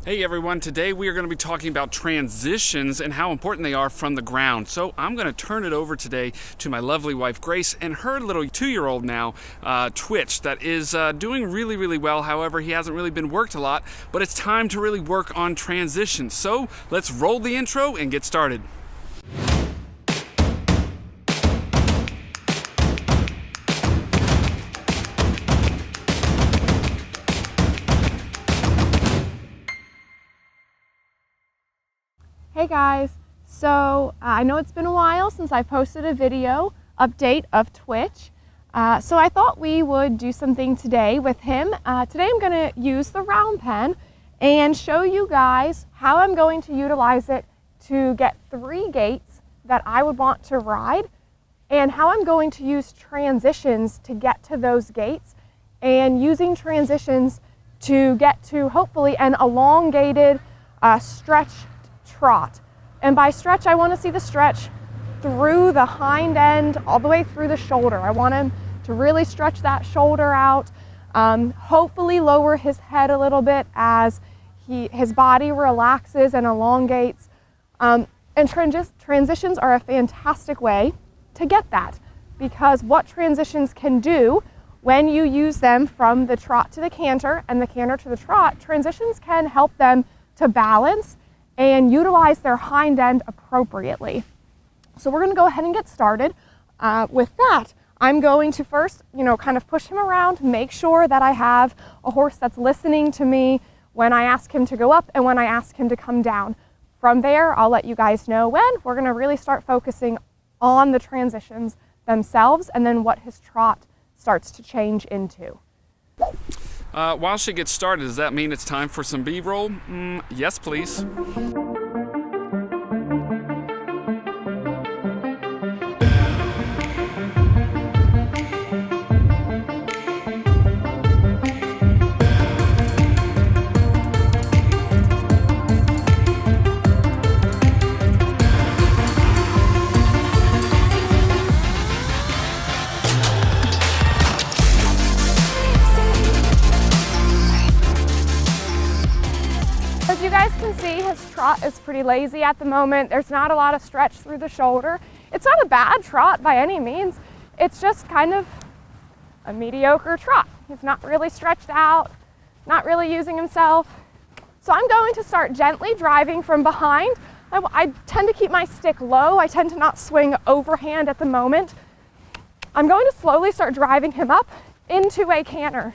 Hey everyone, today we are going to be talking about transitions and how important they are from the ground. So I'm going to turn it over today to my lovely wife Grace and her little 2-year-old now, Twitch, that is doing really well. However, he hasn't really been worked a lot, but it's time to really work on transitions. So let's roll the intro and get started. Hey guys, so I know it's been a while since I posted a video update of Twitch, so I thought we would do something today with him. Today I'm going to use the round pen and show you guys how I'm going to utilize it to get 3 gaits that I would want to ride, and how I'm going to use transitions to get to those gaits, and using transitions to get to hopefully an elongated stretch trot. And by stretch, I want to see the stretch through the hind end all the way through the shoulder. I want him to really stretch that shoulder out, hopefully lower his head a little bit as his body relaxes and elongates. And transitions are a fantastic way to get that, because what transitions can do when you use them from the trot to the canter and the canter to the trot, transitions can help them to balance and utilize their hind end appropriately. So we're going to go ahead and get started. With that, I'm going to first, kind of push him around, make sure that I have a horse that's listening to me when I ask him to go up and when I ask him to come down. From there, I'll let you guys know when we're going to really start focusing on the transitions themselves and then what his trot starts to change into. While she gets started, does that mean it's time for some B-roll? Yes, please. As you guys can see, his trot is pretty lazy at the moment. There's not a lot of stretch through the shoulder. It's not a bad trot by any means. It's just kind of a mediocre trot. He's not really stretched out, not really using himself. So I'm going to start gently driving from behind. I tend to keep my stick low. I tend to not swing overhand at the moment. I'm going to slowly start driving him up into a canter.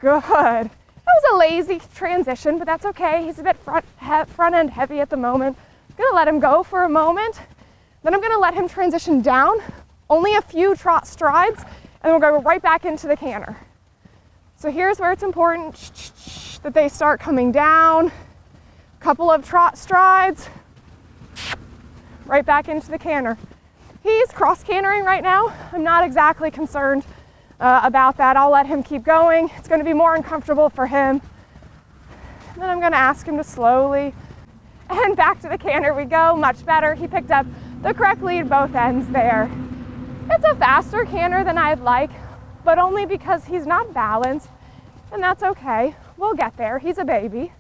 Good. That was a lazy transition, but that's okay. He's a bit front end heavy at the moment. I'm gonna let him go for a moment. Then I'm gonna let him transition down, only a few trot strides, and we'll go right back into the canter. So here's where it's important that they start coming down. A couple of trot strides, right back into the canter. He's cross cantering right now. I'm not exactly concerned about that. I'll let him keep going. It's going to be more uncomfortable for him. And then I'm going to ask him to slowly, and back to the canter we go. Much better. He picked up the correct lead both ends there. It's a faster canter than I'd like, but only because he's not balanced, and that's okay. We'll get there. He's a baby.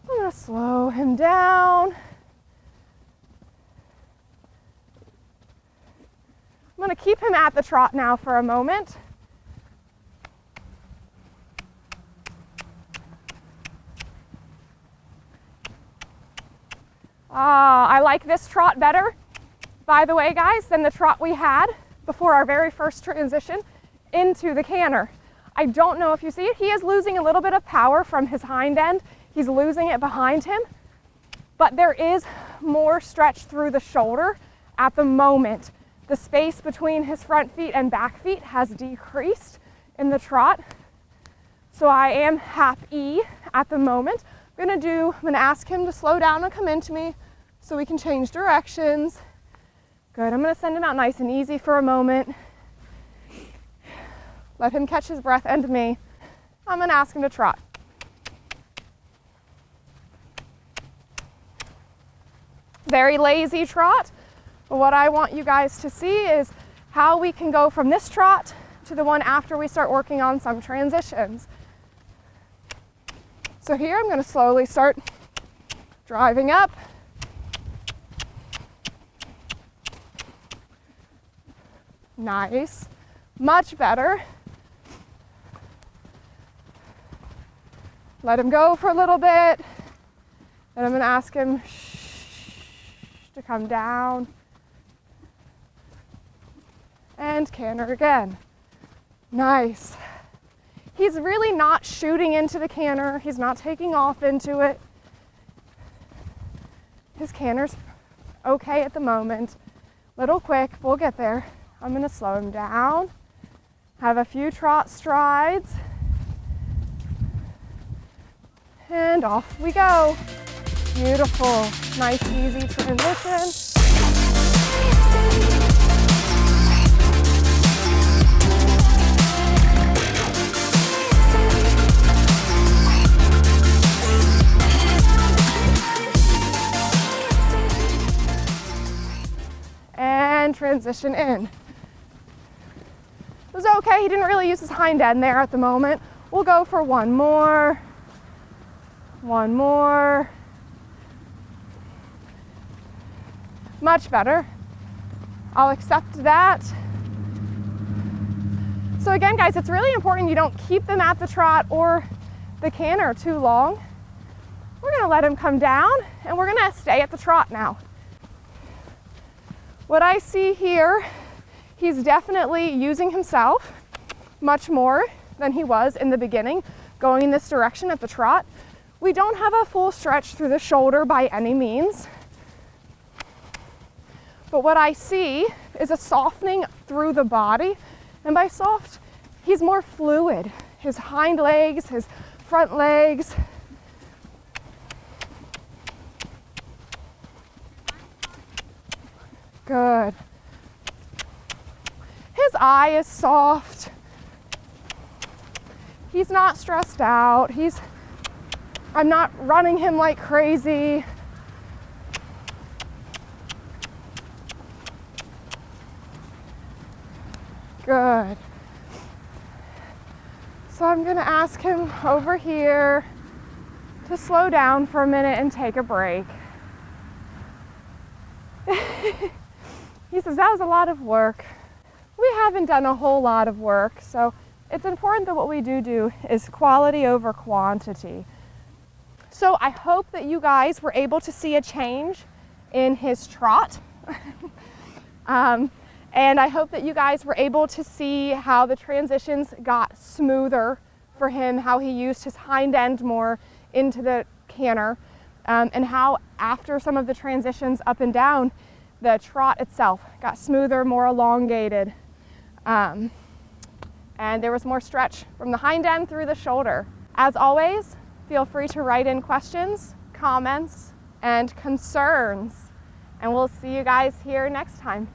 I'm going to slow him down. I'm going to keep him at the trot now for a moment. I like this trot better, by the way, guys, than the trot we had before our very first transition into the canter. I don't know if you see it. He is losing a little bit of power from his hind end. He's losing it behind him, but there is more stretch through the shoulder at the moment. The space between his front feet and back feet has decreased in the trot. So I am happy at the moment. I'm gonna ask him to slow down and come into me so we can change directions. Good, I'm gonna send him out nice and easy for a moment. Let him catch his breath and me. I'm gonna ask him to trot. Very lazy trot. But what I want you guys to see is how we can go from this trot to the one after we start working on some transitions. So here I'm going to slowly start driving up. Nice. Much better. Let him go for a little bit. Then I'm going to ask him to come down. And canter again. Nice. He's really not shooting into the canter. He's not taking off into it. His canter's okay at the moment. Little quick, we'll get there. I'm gonna slow him down. Have a few trot strides. And off we go. Beautiful, nice, easy transition. And transition in. It was okay, he didn't really use his hind end there at the moment. We'll go for one more. One more. Much better. I'll accept that. So again, guys, it's really important you don't keep them at the trot or the canter too long. We're gonna let him come down and we're gonna stay at the trot now. What I see here, he's definitely using himself much more than he was in the beginning, going in this direction at the trot. We don't have a full stretch through the shoulder by any means. But what I see is a softening through the body. And by soft, he's more fluid. His hind legs, his front legs. Good. His eye is soft. He's not stressed out. I'm not running him like crazy. Good. So I'm gonna ask him over here to slow down for a minute and take a break. He says, that was a lot of work. We haven't done a whole lot of work, so it's important that what we do is quality over quantity. So I hope that you guys were able to see a change in his trot. And I hope that you guys were able to see how the transitions got smoother for him, how he used his hind end more into the canter, and how after some of the transitions up and down, the trot itself got smoother, more elongated, and there was more stretch from the hind end through the shoulder. As always, feel free to write in questions, comments, and concerns, and we'll see you guys here next time.